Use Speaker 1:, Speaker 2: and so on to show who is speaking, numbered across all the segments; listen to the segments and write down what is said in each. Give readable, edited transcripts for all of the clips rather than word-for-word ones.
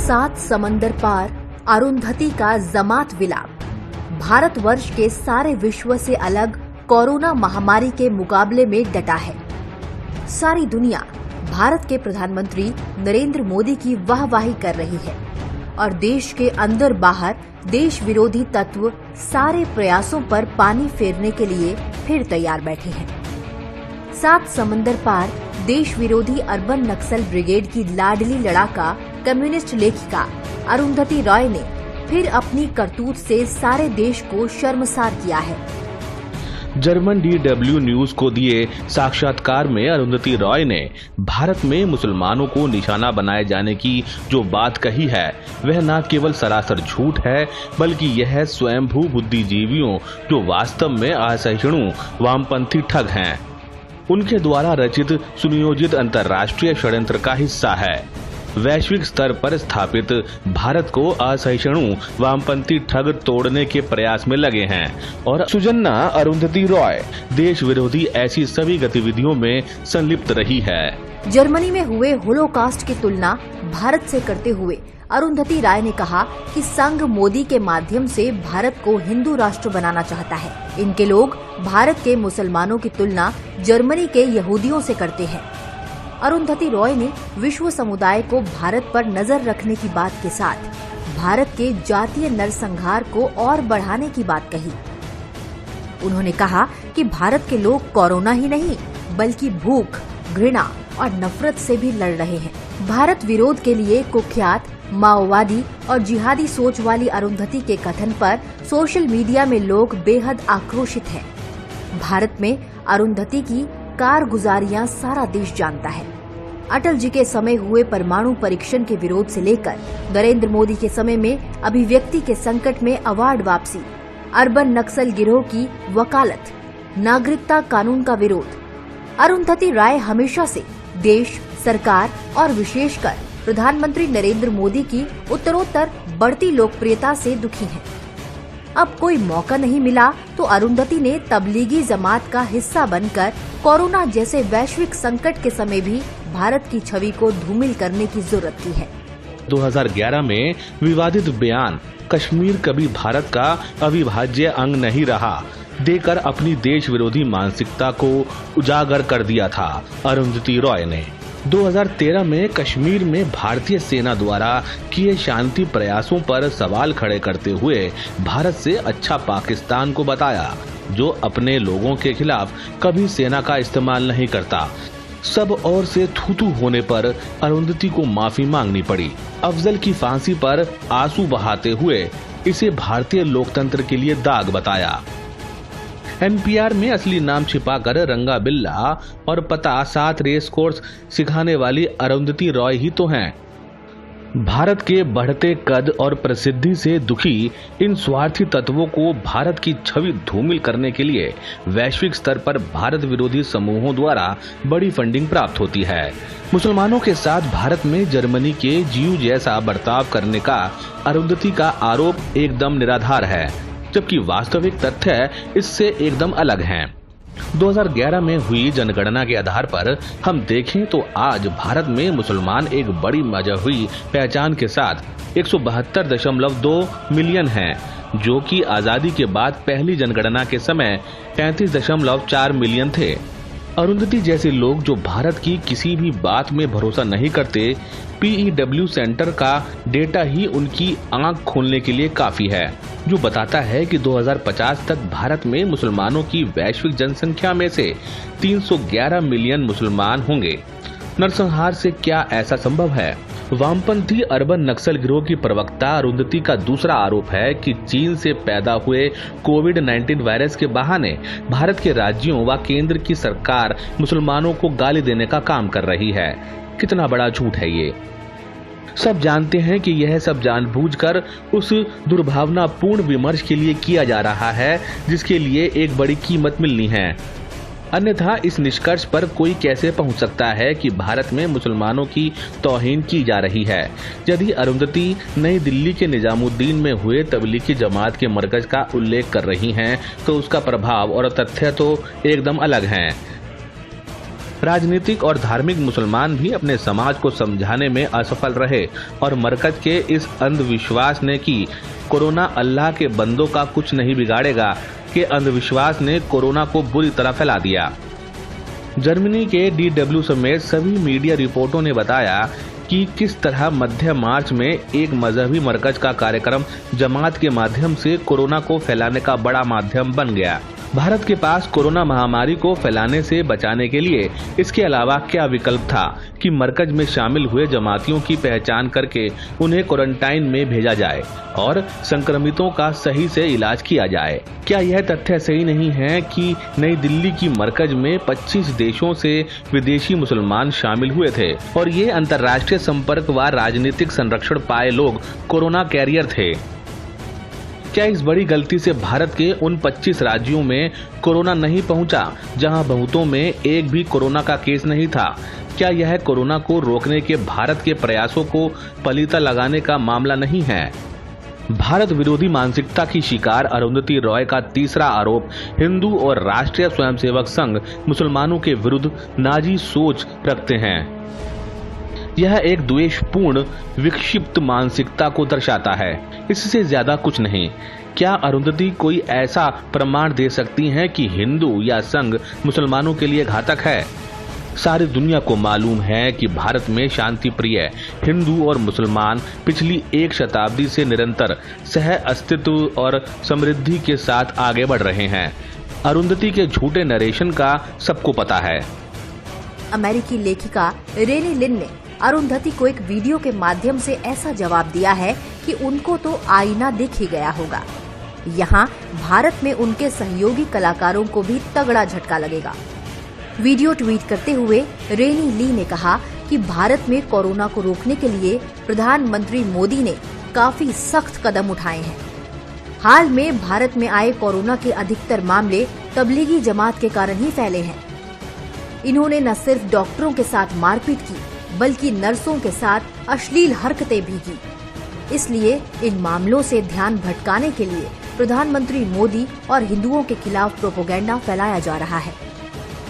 Speaker 1: सात समंदर पार अरुंधति का जमात विलाप। भारतवर्ष के सारे विश्व से अलग कोरोना महामारी के मुकाबले में डटा है। सारी दुनिया भारत के प्रधानमंत्री नरेंद्र मोदी की वाहवाही कर रही है और देश के अंदर बाहर देश विरोधी तत्व सारे प्रयासों पर पानी फेरने के लिए फिर तैयार बैठे हैं। सात समंदर पार देश विरोधी अर्बन नक्सल ब्रिगेड की लाडली लड़ाका कम्युनिस्ट लेखिका अरुंधति रॉय ने फिर अपनी करतूत से सारे देश को शर्मसार किया है।
Speaker 2: जर्मन DW न्यूज को दिए साक्षात्कार में अरुंधति रॉय ने भारत में मुसलमानों को निशाना बनाए जाने की जो बात कही है वह न केवल सरासर झूठ है बल्कि यह स्वयंभू बुद्धिजीवियों जो वास्तव में असहिष्णु वामपंथी ठग हैं उनके द्वारा रचित सुनियोजित अंतर्राष्ट्रीय षड्यंत्र का हिस्सा है। वैश्विक स्तर पर स्थापित भारत को असहिष्णु वामपंथी ठग तोड़ने के प्रयास में लगे हैं और सुजन्ना अरुंधति रॉय देश विरोधी ऐसी सभी गतिविधियों में संलिप्त रही है।
Speaker 1: जर्मनी में हुए होलोकॉस्ट की तुलना भारत से करते हुए अरुंधति राय ने कहा कि संघ मोदी के माध्यम से भारत को हिंदू राष्ट्र बनाना चाहता है। इनके लोग भारत के मुसलमानों की तुलना जर्मनी के यहूदियों से करते हैं। अरुंधति रॉय ने विश्व समुदाय को भारत पर नजर रखने की बात के साथ भारत के जातीय नरसंहार को और बढ़ाने की बात कही। उन्होंने कहा कि भारत के लोग कोरोना ही नहीं बल्कि भूख, घृणा और नफरत से भी लड़ रहे हैं। भारत विरोध के लिए कुख्यात माओवादी और जिहादी सोच वाली अरुंधति के कथन पर सोशल मीडिया में लोग बेहद आक्रोशित हैं। भारत में अरुंधति की कारगुजारियां सारा देश जानता है। अटल जी के समय हुए परमाणु परीक्षण के विरोध से लेकर नरेंद्र मोदी के समय में अभिव्यक्ति के संकट में अवार्ड वापसी, अर्बन नक्सल गिरोह की वकालत, नागरिकता कानून का विरोध, अरुंधति राय हमेशा से देश, सरकार और विशेषकर प्रधानमंत्री नरेंद्र मोदी की उत्तरोत्तर बढ़ती लोकप्रियता से दुखी हैं। अब कोई मौका नहीं मिला तो अरुंधति ने तबलीगी जमात का हिस्सा बनकर कोरोना जैसे वैश्विक संकट के समय भी भारत की छवि को धूमिल करने की जरूरत की है।
Speaker 2: 2011 में विवादित बयान कश्मीर कभी भारत का अविभाज्य अंग नहीं रहा देकर अपनी देश विरोधी मानसिकता को उजागर कर दिया था। अरुंधति रॉय ने 2013 में कश्मीर में भारतीय सेना द्वारा किए शांति प्रयासों पर सवाल खड़े करते हुए भारत से अच्छा पाकिस्तान को बताया जो अपने लोगों के खिलाफ कभी सेना का इस्तेमाल नहीं करता। सब ओर से थू-थू होने पर अरुंधति को माफी मांगनी पड़ी। अफजल की फांसी पर आंसू बहाते हुए इसे भारतीय लोकतंत्र के लिए दाग बताया। NPR में असली नाम छिपाकर रंगा बिल्ला और पता 7 रेस कोर्स सिखाने वाली अरुंधति रॉय ही तो हैं। भारत के बढ़ते कद और प्रसिद्धि से दुखी इन स्वार्थी तत्वों को भारत की छवि धूमिल करने के लिए वैश्विक स्तर पर भारत विरोधी समूहों द्वारा बड़ी फंडिंग प्राप्त होती है। मुसलमानों के साथ भारत में जर्मनी के जीव जैसा बर्ताव करने का अरुंधति का आरोप एकदम निराधार है जबकि वास्तविक तथ्य इससे एकदम अलग हैं। 2011 में हुई जनगणना के आधार पर हम देखें तो आज भारत में मुसलमान एक बड़ी मजहबी पहचान के साथ 172.2 मिलियन हैं जो कि आजादी के बाद पहली जनगणना के समय 35.4 मिलियन थे। अरुंधति जैसे लोग जो भारत की किसी भी बात में भरोसा नहीं करते, PEW सेंटर का डेटा ही उनकी आंख खोलने के लिए काफी है जो बताता है कि 2050 तक भारत में मुसलमानों की वैश्विक जनसंख्या में से 311 मिलियन मुसलमान होंगे। नरसंहार से क्या ऐसा संभव है? वामपंथी अर्बन नक्सल गिरोह की प्रवक्ता अरुंधति का दूसरा आरोप है कि चीन से पैदा हुए कोविड-19 वायरस के बहाने भारत के राज्यों व केंद्र की सरकार मुसलमानों को गाली देने का काम कर रही है। कितना बड़ा झूठ है ये। सब जानते हैं कि यह सब जानबूझकर उस दुर्भावनापूर्ण विमर्श के लिए किया जा रहा है जिसके लिए एक बड़ी कीमत मिलनी है। अन्यथा इस निष्कर्ष पर कोई कैसे पहुंच सकता है कि भारत में मुसलमानों की तौहीन की जा रही है। यदि अरुंधति नई दिल्ली के निजामुद्दीन में हुए तबलीगी जमात के मरकज का उल्लेख कर रही हैं तो उसका प्रभाव और तथ्य तो एकदम अलग हैं। राजनीतिक और धार्मिक मुसलमान भी अपने समाज को समझाने में असफल रहे और मरकज के इस अंधविश्वास ने कि कोरोना अल्लाह के बंदों का कुछ नहीं बिगाड़ेगा के अंधविश्वास ने कोरोना को बुरी तरह फैला दिया। जर्मनी के DW समेत सभी मीडिया रिपोर्टों ने बताया कि किस तरह मध्य मार्च में एक मजहबी मरकज का कार्यक्रम जमात के माध्यम से कोरोना को फैलाने का बड़ा माध्यम बन गया। भारत के पास कोरोना महामारी को फैलाने से बचाने के लिए इसके अलावा क्या विकल्प था कि मरकज में शामिल हुए जमातियों की पहचान करके उन्हें क्वारंटाइन में भेजा जाए और संक्रमितों का सही से इलाज किया जाए। क्या यह तथ्य सही नहीं है कि नई दिल्ली की मरकज में 25 देशों से विदेशी मुसलमान शामिल हुए थे और ये अंतर्राष्ट्रीय संपर्क व राजनीतिक संरक्षण पाए लोग कोरोना कैरियर थे। क्या इस बड़ी गलती से भारत के उन 25 राज्यों में कोरोना नहीं पहुंचा जहां बहुतों में एक भी कोरोना का केस नहीं था? क्या यह कोरोना को रोकने के भारत के प्रयासों को पलीता लगाने का मामला नहीं है? भारत विरोधी मानसिकता की शिकार अरुंधति रॉय का तीसरा आरोप हिंदू और राष्ट्रीय स्वयंसेवक संघ मुसलमानों के विरुद्ध नाजी सोच रखते हैं। यह एक द्वेषपूर्ण विक्षिप्त मानसिकता को दर्शाता है, इससे ज्यादा कुछ नहीं। क्या अरुंधति कोई ऐसा प्रमाण दे सकती हैं कि हिंदू या संघ मुसलमानों के लिए घातक है? सारी दुनिया को मालूम है कि भारत में शांति प्रिय हिंदू और मुसलमान पिछली एक शताब्दी से निरंतर सह अस्तित्व और समृद्धि के साथ आगे बढ़ रहे हैं। अरुंधति के झूठे नरेशन का सबको पता है।
Speaker 1: अमेरिकी लेखिका रेनी लिन ने अरुंधति को एक वीडियो के माध्यम से ऐसा जवाब दिया है कि उनको तो आईना दिख ही गया होगा। यहाँ भारत में उनके सहयोगी कलाकारों को भी तगड़ा झटका लगेगा। वीडियो ट्वीट करते हुए रेनी ली ने कहा कि भारत में कोरोना को रोकने के लिए प्रधानमंत्री मोदी ने काफी सख्त कदम उठाए हैं। हाल में भारत में आए कोरोना के अधिकतर मामले तबलीगी जमात के कारण ही फैले हैं। इन्होंने न सिर्फ डॉक्टरों के साथ मारपीट की बल्कि नर्सों के साथ अश्लील हरकतें भी की। इसलिए इन मामलों से ध्यान भटकाने के लिए प्रधानमंत्री मोदी और हिंदुओं के खिलाफ प्रोपेगेंडा फैलाया जा रहा है।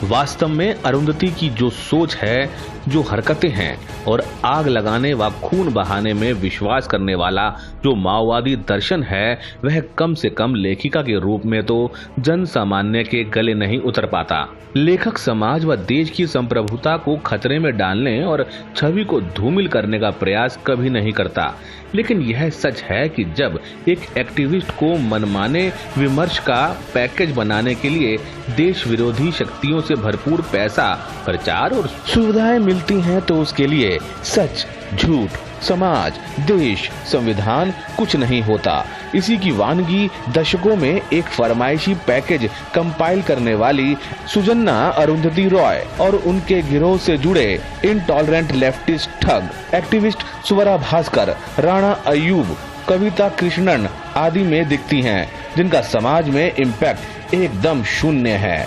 Speaker 2: वास्तव में अरुंधति की जो सोच है, जो हरकतें हैं और आग लगाने व खून बहाने में विश्वास करने वाला जो माओवादी दर्शन है, वह कम से कम लेखिका के रूप में तो जन सामान्य के गले नहीं उतर पाता। लेखक समाज व देश की संप्रभुता को खतरे में डालने और छवि को धूमिल करने का प्रयास कभी नहीं करता। लेकिन यह सच है कि जब एक एक्टिविस्ट को मनमाने विमर्श का पैकेज बनाने के लिए देश विरोधी शक्तियों से भरपूर पैसा, प्रचार और सुविधाएं मिलती हैं तो उसके लिए सच, झूठ, समाज, देश, संविधान कुछ नहीं होता। इसी की वानगी दशकों में एक फरमाइशी पैकेज कंपाइल करने वाली सुजन्ना अरुंधति रॉय और उनके गिरोह से जुड़े इनटॉलरेंट लेफ्टिस्ट ठग एक्टिविस्ट स्वरा भास्कर, राणा अयूब, कविता कृष्णन आदि में दिखती हैं, जिनका समाज में इम्पैक्ट एकदम शून्य है।